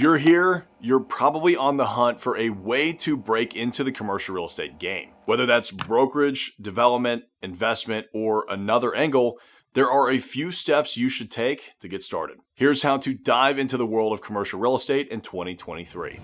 If you're here, you're probably on the hunt for a way to break into the commercial real estate game. Whether that's brokerage, development, investment, or another angle, there are a few steps you should take to get started. Here's how to dive into the world of commercial real estate in 2023.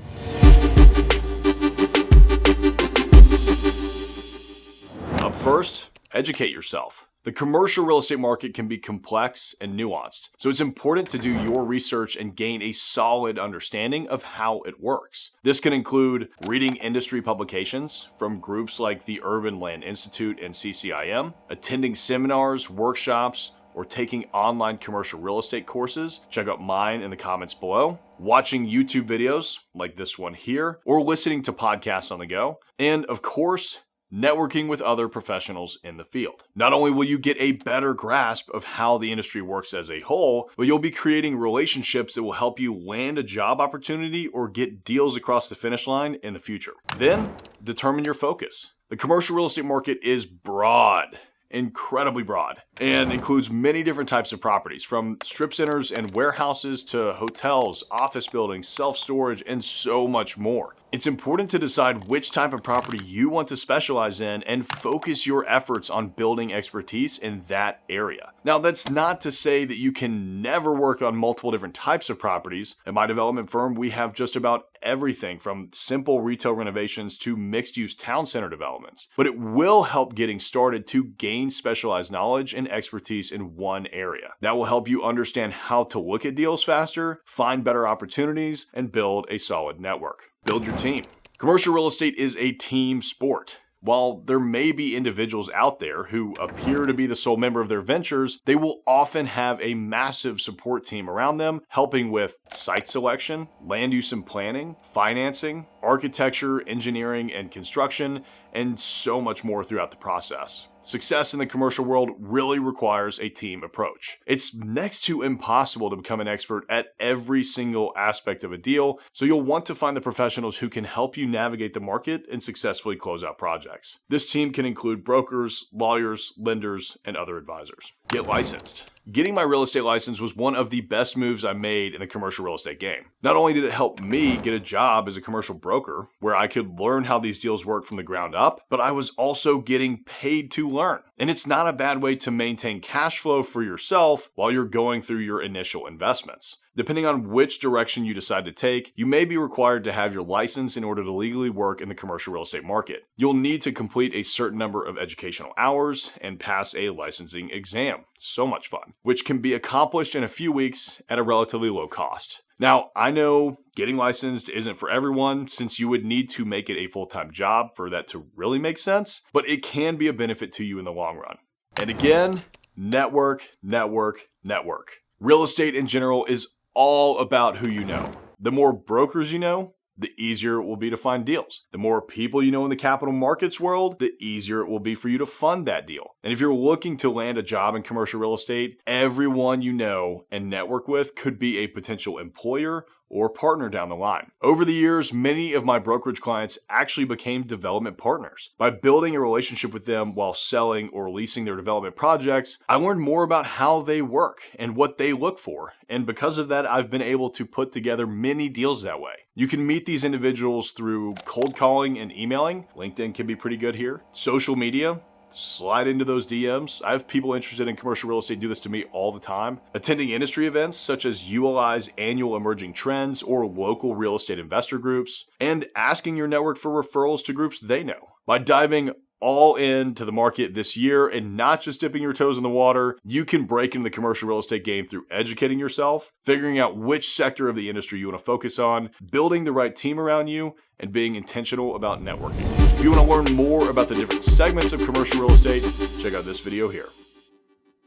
Up first, educate yourself. The commercial real estate market can be complex and nuanced, so it's important to do your research and gain a solid understanding of how it works. This can include reading industry publications from groups like the Urban Land Institute and CCIM, attending seminars, workshops, or taking online commercial real estate courses. Check out mine in the comments below. Watching YouTube videos like this one here, or listening to podcasts on the go. And of course, networking with other professionals in the field. Not only will you get a better grasp of how the industry works as a whole, but you'll be creating relationships that will help you land a job opportunity or get deals across the finish line in the future. Then, determine your focus. The commercial real estate market is broad. Incredibly broad, and includes many different types of properties, from strip centers and warehouses to hotels, office buildings, self-storage, and so much more. It's important to decide which type of property you want to specialize in and focus your efforts on building expertise in that area. Now, that's not to say that you can never work on multiple different types of properties. At my development firm, we have just about everything from simple retail renovations to mixed-use town center developments. But it will help getting started to gain specialized knowledge and expertise in one area. That will help you understand how to look at deals faster, find better opportunities, and build a solid network. Build your team. Commercial real estate is a team sport. While there may be individuals out there who appear to be the sole member of their ventures, they will often have a massive support team around them, helping with site selection, land use and planning, financing, architecture, engineering, and construction, and so much more throughout the process. Success in the commercial world really requires a team approach. It's next to impossible to become an expert at every single aspect of a deal, so you'll want to find the professionals who can help you navigate the market and successfully close out projects. This team can include brokers, lawyers, lenders, and other advisors. Get licensed. Getting my real estate license was one of the best moves I made in the commercial real estate game. Not only did it help me get a job as a commercial broker, where I could learn how these deals work from the ground up, but I was also getting paid to learn. And it's not a bad way to maintain cash flow for yourself while you're going through your initial investments. Depending on which direction you decide to take, you may be required to have your license in order to legally work in the commercial real estate market. You'll need to complete a certain number of educational hours and pass a licensing exam. So much fun, which can be accomplished in a few weeks at a relatively low cost. Now, I know getting licensed isn't for everyone, since you would need to make it a full-time job for that to really make sense, but it can be a benefit to you in the long run. And again, network, network, network. Real estate in general is all about who you know. The more brokers you know, the easier it will be to find deals. The more people you know in the capital markets world, the easier it will be for you to fund that deal. And if you're looking to land a job in commercial real estate, everyone you know and network with could be a potential employer or partner down the line. Over the years, many of my brokerage clients actually became development partners. By building a relationship with them while selling or leasing their development projects, I learned more about how they work and what they look for. And because of that, I've been able to put together many deals that way. You can meet these individuals through cold calling and emailing. LinkedIn can be pretty good here. Social media. Slide into those DMs. I have people interested in commercial real estate do this to me all the time. Attending industry events such as ULI's annual emerging trends or local real estate investor groups, and asking your network for referrals to groups they know. By diving all into the market this year and not just dipping your toes in the water, you can break into the commercial real estate game through educating yourself, figuring out which sector of the industry you want to focus on, building the right team around you, and being intentional about networking. If you want to learn more about the different segments of commercial real estate, check out this video here.